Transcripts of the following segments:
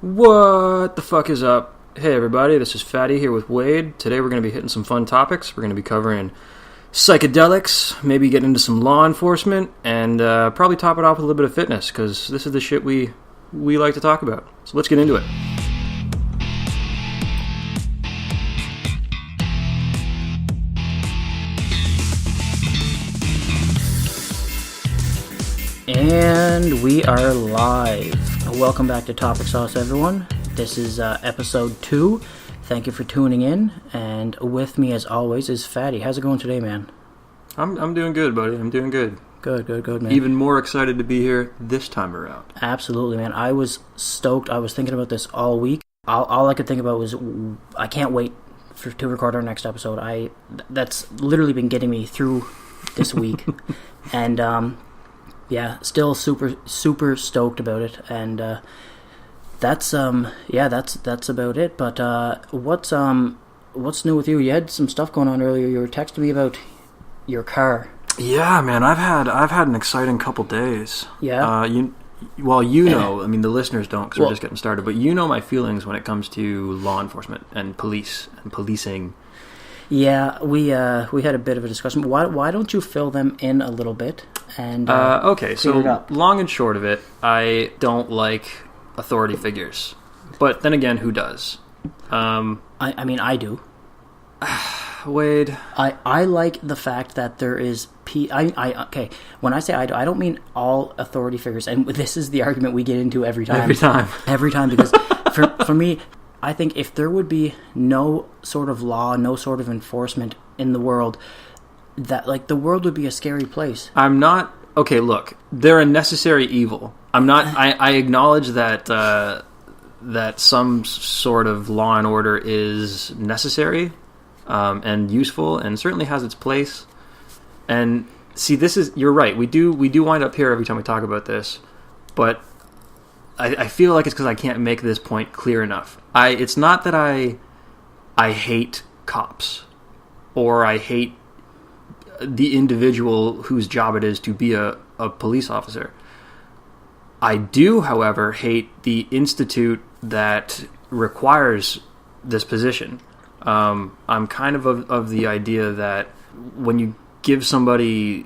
What the fuck is up? Hey everybody, this is Fatty here with Wade. Today we're going to be hitting some fun topics. We're going to be covering psychedelics, maybe get into some law enforcement, and probably top it off with a little bit of fitness, because this is the shit we like to talk about. So let's get into it. And we are live. Welcome back to Topic Sauce, everyone. This is episode 2. Thank you for tuning in. And with me, as always, is Fatty. How's it going today, man? I'm doing good, buddy. I'm doing good. Good, man. Even more excited to be here this time around. Absolutely, man. I was stoked. I was thinking about this all week. All I could think about was, I can't wait to record our next episode. That's literally been getting me through this week. And, yeah, still super stoked about it, and that's about it. But what's new with you? You had some stuff going on earlier. You were texting me about your car. Yeah, man, I've had an exciting couple days. Yeah. I mean, the listeners don't because we're just getting started, but you know my feelings when it comes to law enforcement and police and policing. Yeah, we had a bit of a discussion. Why don't you fill them in a little bit? And okay, so long and short of it, I don't like authority figures. But then again, who does? I mean, I do. Wade. I like the fact that there is... okay, when I say I do, I don't mean all authority figures. And this is the argument we get into every time. Every time, because for me... I think if there would be no sort of law, no sort of enforcement in the world, that the world would be a scary place. I'm not... Okay, look, they're a necessary evil. I'm not... I acknowledge that that some sort of law and order is necessary and useful and certainly has its place. And see, you're right. We do wind up here every time we talk about this, but I feel like it's because I can't make this point clear enough. It's not that I hate cops or I hate the individual whose job it is to be a police officer. I do, however, hate the institute that requires this position. I'm kind of the idea that when you give somebody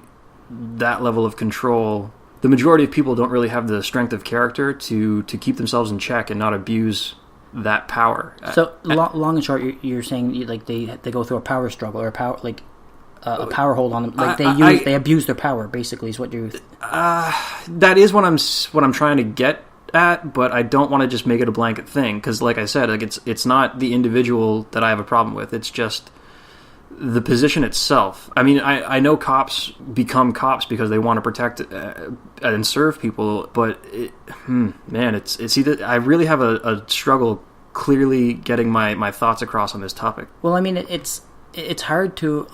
that level of control, the majority of people don't really have the strength of character to keep themselves in check and not abuse that power. So long and short, you're saying they go through a power struggle or a power hold on them. They abuse their power. Basically, is what you. That is what I'm trying to get at, but I don't want to just make it a blanket thing because, like I said, it's not the individual that I have a problem with. It's just the position itself. I mean, I know cops become cops because they want to protect and serve people, but it's either I really have a struggle clearly getting my thoughts across on this topic. Well, I mean, it's hard to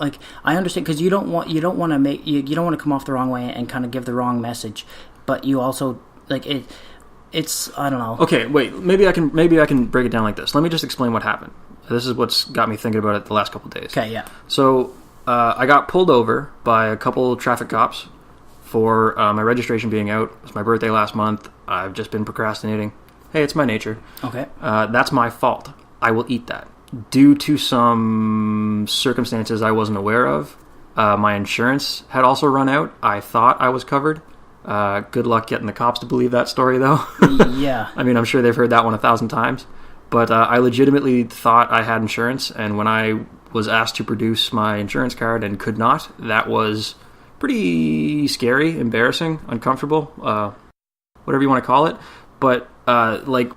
I understand because you don't want to come off the wrong way and kind of give the wrong message, but you also it's I don't know. Okay, wait. Maybe I can break it down like this. Let me just explain what happened. This is what's got me thinking about it the last couple of days. Okay, yeah. So I got pulled over by a couple traffic cops for my registration being out. It was my birthday last month. I've just been procrastinating. Hey, it's my nature. Okay. That's my fault. I will eat that. Due to some circumstances I wasn't aware of, my insurance had also run out. I thought I was covered. Good luck getting the cops to believe that story, though. Yeah. I mean, I'm sure they've heard that one 1,000 times. But I legitimately thought I had insurance, and when I was asked to produce my insurance card and could not, that was pretty scary, embarrassing, uncomfortable, whatever you want to call it. But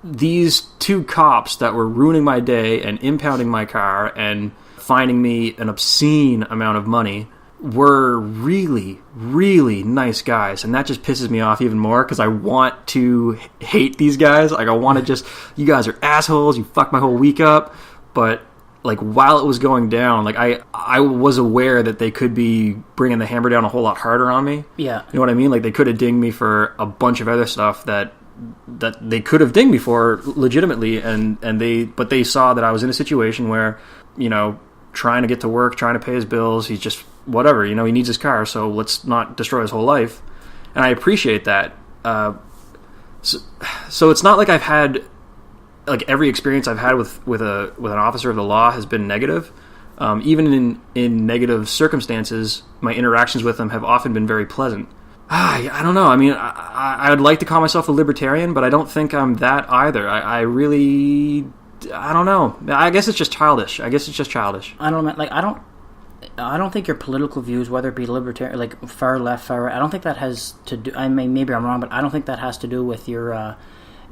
these two cops that were ruining my day and impounding my car and fining me an obscene amount of money were really, really nice guys, and that just pisses me off even more because I want to hate these guys. I want to just, you guys are assholes, you fucked my whole week up. But while it was going down, I was aware that they could be bringing the hammer down a whole lot harder on me. Yeah, you know what I mean? They could have dinged me for a bunch of other stuff that they could have dinged me for legitimately, but they saw that I was in a situation where, trying to get to work, trying to pay his bills, he's just whatever, he needs his car, so let's not destroy his whole life. And I appreciate that. So it's not like I've had like every experience I've had with an officer of the law has been negative. Even in negative circumstances, my interactions with them have often been very pleasant. I don't know. I mean, I'd like to call myself a libertarian, but I don't think I'm that either. I don't know. I guess it's just childish. I don't know. Like, I don't think your political views, whether it be libertarian, like far left, far right, I don't think that has to do. I mean, maybe I'm wrong, but I don't think that has to do with your,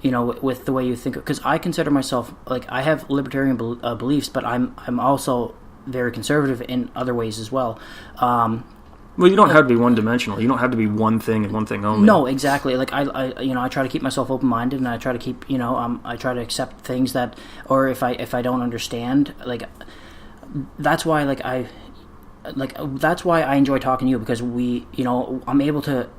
with the way you think. Because I consider myself, like, I have libertarian beliefs, but I'm also very conservative in other ways as well. Well, you don't have to be one-dimensional. You don't have to be one thing and one thing only. No, exactly. Like I try to keep myself open-minded, and I try to keep, I try to accept things that, or if I don't understand, like, that's why that's why I enjoy talking to you, because I'm able to,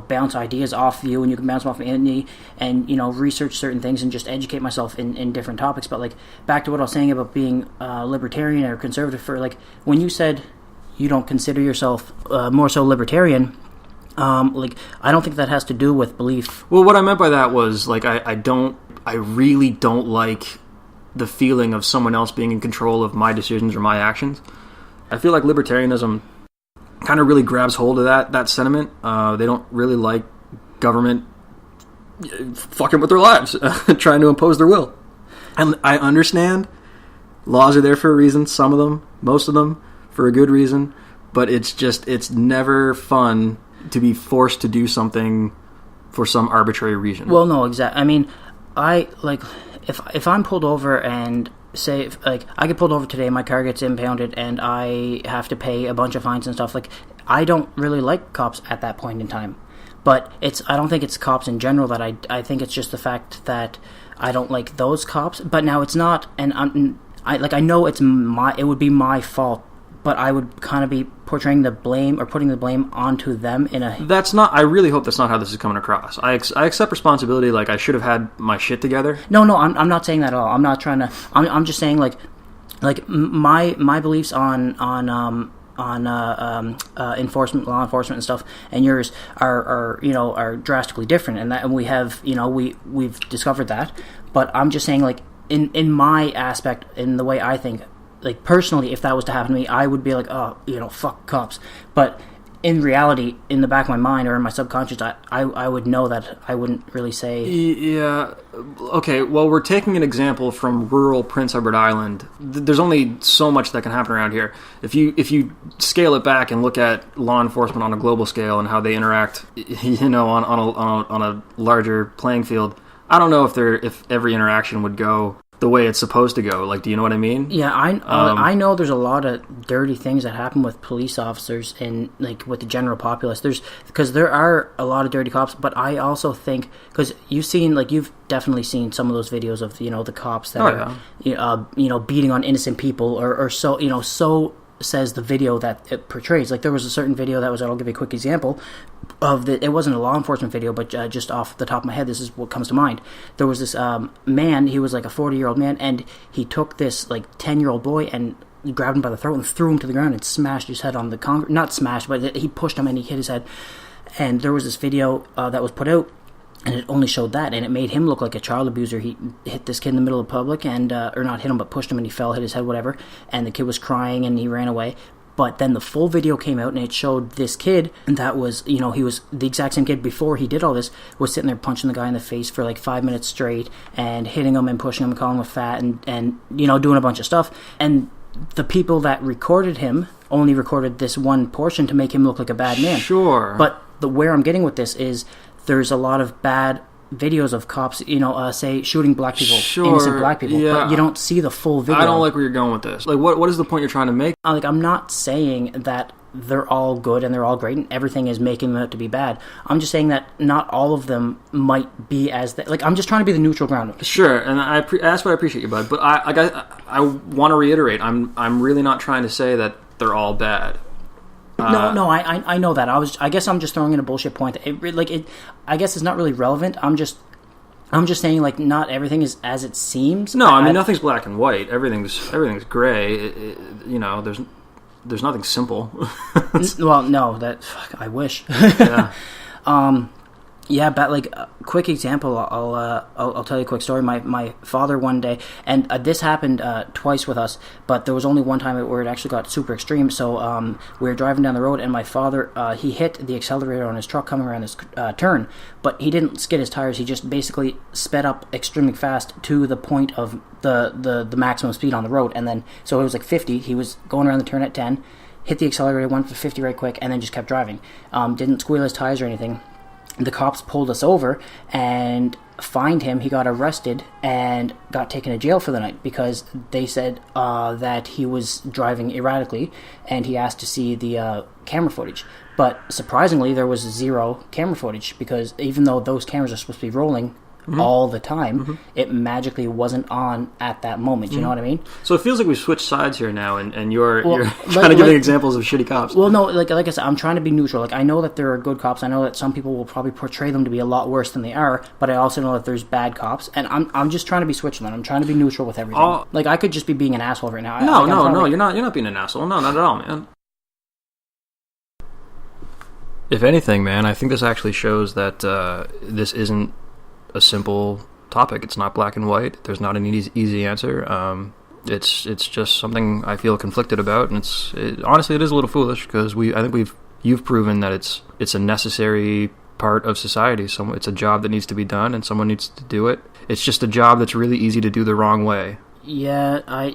bounce ideas off you, and you can bounce them off me, and research certain things and just educate myself in different topics. But, like, back to what I was saying about being libertarian or conservative, for, like, when you said you don't consider yourself more so libertarian, like, I don't think that has to do with belief. Well, what I meant by that was, like, I really don't like the feeling of someone else being in control of my decisions or my actions. I feel like libertarianism kind of really grabs hold of that sentiment. They don't really like government fucking with their lives, trying to impose their will. And I understand laws are there for a reason, some of them, most of them, for a good reason, but it's never fun to be forced to do something for some arbitrary reason. Well, no, exactly. I mean, if I'm pulled over and say, like, I get pulled over today, my car gets impounded, and I have to pay a bunch of fines and stuff, like, I don't really like cops at that point in time. But I don't think it's cops in general that I think it's just the fact that I don't like those cops. But now it's not, and I know it would be my fault, but I would kind of be portraying the blame or putting the blame onto them in a... That's not... I really hope that's not how this is coming across. I accept responsibility, like, I should have had my shit together. No, I'm not saying that at all. I'm not trying to... I'm just saying, like my beliefs on enforcement, law enforcement and stuff, and yours are drastically different, and we have, we've discovered that. But I'm just saying, like, in my aspect, in the way I think, like, personally, if that was to happen to me, I would be like, oh, fuck cops. But in reality, in the back of my mind or in my subconscious, I would know that I wouldn't really say... Yeah, okay, well, we're taking an example from rural Prince Edward Island. There's only so much that can happen around here. If you scale it back and look at law enforcement on a global scale and how they interact, on a larger playing field, I don't know if every interaction would go the way it's supposed to go. Like, do you know what I mean? Yeah, I know there's a lot of dirty things that happen with police officers and, like, with the general populace. Because there are a lot of dirty cops, but I also think, because you've definitely seen some of those videos of, the cops that are beating on innocent people, or so, so says the video that it portrays. Like, there was a certain video I'll give you a quick example of it wasn't a law enforcement video, but just off the top of my head, this is what comes to mind. There was this man, he was like a 40-year-old man, and he took this, like, 10-year-old boy and grabbed him by the throat and threw him to the ground and smashed his head on the concrete. Not smashed, but he pushed him and he hit his head. And there was this video that was put out, and it only showed that, and it made him look like a child abuser. He hit this kid in the middle of public, and or not hit him, but pushed him, and he fell, hit his head, whatever, and the kid was crying, and he ran away. But then the full video came out, and it showed this kid that was, he was the exact same kid before he did all this, was sitting there punching the guy in the face for like 5 minutes straight, and hitting him and pushing him and calling him fat, and doing a bunch of stuff. And the people that recorded him only recorded this one portion to make him look like a bad man. Sure. But where I'm getting with this is there's a lot of bad videos of cops, say shooting black people, innocent black people, but you don't see the full video. I don't like where you're going with this. Like, what is the point you're trying to make? Like, I'm not saying that they're all good and they're all great and everything is making them out to be bad. I'm just saying that not all of them might be as... Like, I'm just trying to be the neutral ground. Sure, and that's what I appreciate you, bud. But I want to reiterate, I'm really not trying to say that they're all bad. No, I know that. I guess I'm just throwing in a bullshit point. I guess it's not really relevant. I'm just saying, like, not everything is as it seems. No, I mean, nothing's black and white. Everything's gray. There's nothing simple. Well, no, I wish. Yeah. Yeah, but like a quick example, I'll tell you a quick story. My father one day, and this happened twice with us, but there was only one time where it actually got super extreme. So we were driving down the road, and my father he hit the accelerator on his truck coming around this turn, but he didn't skid his tires. He just basically sped up extremely fast to the point of the maximum speed on the road, and then so it was like 50. He was going around the turn at 10, hit the accelerator, went for 50 right quick, and then just kept driving. Didn't squeal his tires or anything. The cops pulled us over and fined him. He got arrested and got taken to jail for the night because they said that he was driving erratically, and he asked to see the camera footage. But surprisingly, there was zero camera footage because even though those cameras are supposed to be rolling all the time, it magically wasn't on at that moment. You know what I mean? So it feels like we've switched sides here now, and you're trying to give examples of shitty cops. Well, no, like I said, I'm trying to be neutral. Like I know that there are good cops. I know that some people will probably portray them to be a lot worse than they are, but I also know that there's bad cops, and I'm just trying to be Switzerland. I'm trying to be neutral with everything. Like I could just be being an asshole right now. No, you're not being an asshole. No, not at all, man. If anything, man, I think this actually shows that this isn't a simple topic. It's not black and white. There's not an easy answer. It's just something I feel conflicted about, and honestly it is a little foolish because you've proven that it's a necessary part of society. So it's a job that needs to be done, and someone needs to do it. It's just a job that's really easy to do the wrong way. I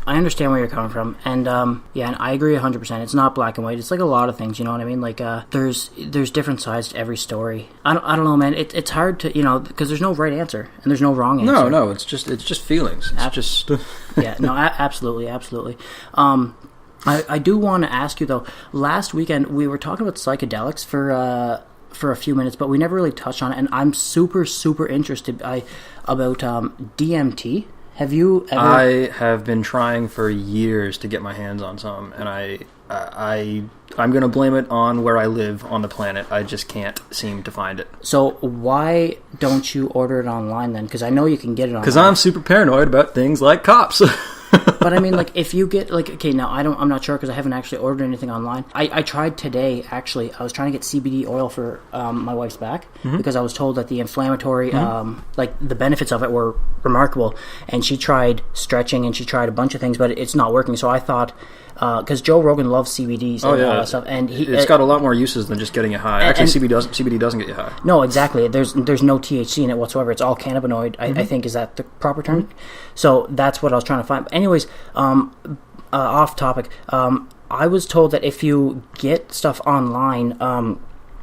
understand where you're coming from, and and I agree 100%. It's not black and white. It's like a lot of things, you know what I mean? Like there's different sides to every story. I don't know, man. It's hard to because there's no right answer and there's no wrong answer. No, it's just feelings. It's just absolutely. I do want to ask you though. Last weekend we were talking about psychedelics for a few minutes, but we never really touched on it, and I'm super interested about DMT. Have you ever? I have been trying for years to get my hands on some, and I'm going to blame it on where I live on the planet. I just can't seem to find it. So why don't you order it online then? Because I know you can get it online. Because I'm super paranoid about things like cops. But I mean, like, if you get, like, okay, now I'm not sure because I haven't actually ordered anything online. I tried today, actually. I was trying to get CBD oil for my wife's back because I was told that the inflammatory, like, the benefits of it were remarkable. And she tried stretching and she tried a bunch of things, but it's not working. So I thought, because Joe Rogan loves CBDs and all that stuff, and it's got a lot more uses than just getting you high. Actually, CBD doesn't get you high. No, exactly. There's no THC in it whatsoever. It's all cannabinoid. I think is that the proper term. So that's what I was trying to find. But anyways, off topic. I was told that if you get stuff online,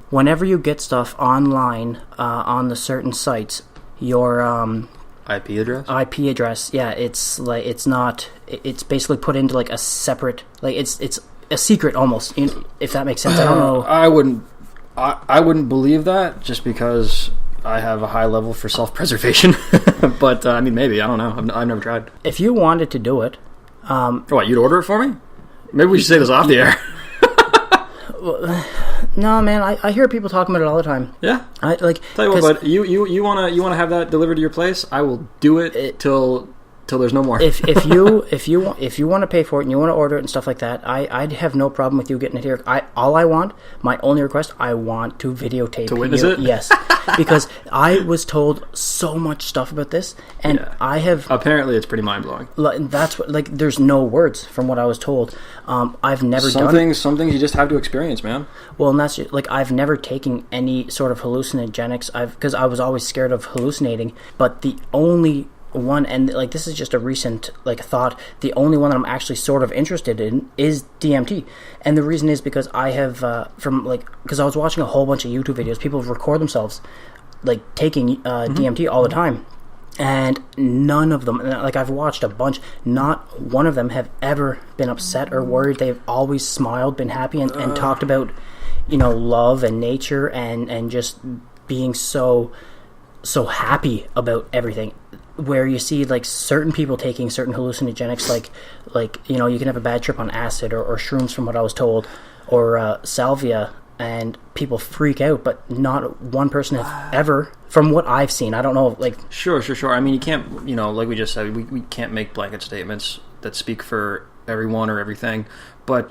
whenever you get stuff online on the certain sites, your IP address? IP address, yeah, it's like it's basically put into like a separate, like it's a secret almost, if that makes sense. I don't know. I wouldn't believe that just because I have a high level for self-preservation. But I mean, maybe, I don't know. I've never tried. If you wanted to do it, what, you'd order it for me? Maybe we should say this off the air. No, man, I hear people talking about it all the time. Yeah, I like. Tell you what, bud, you wanna have that delivered to your place? I will do it till there's no more. if you want to pay for it and you want to order it and stuff like that, I'd have no problem with you getting it here. My only request, I want to videotape to witness it. Yes, because I was told so much stuff about this, and I have apparently it's pretty mind blowing. That's what, like, there's no words from what I was told. I've never done some things you just have to experience, man. Well, and that's like, I've never taken any sort of hallucinogenics. Because I was always scared of hallucinating, but the only one, and like this is just a recent like thought, the only one that I'm actually sort of interested in is DMT. And the reason is because I have because I was watching a whole bunch of YouTube videos, people record themselves like taking DMT all the time, and none of them, like, I've watched a bunch, not one of them have ever been upset or worried. They've always smiled, been happy, and talked about love and nature and just being so happy about everything. Where you see like certain people taking certain hallucinogenics, like you can have a bad trip on acid or shrooms, from what I was told, or salvia, and people freak out, but not one person has ever, from what I've seen. I don't know, like... Sure. I mean, you can't, like we just said, we can't make blanket statements. that speak for everyone or everything. But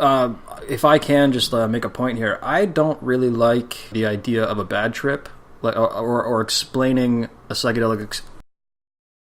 if I can just make a point here, I don't really like the idea of a bad trip, like or explaining a psychedelic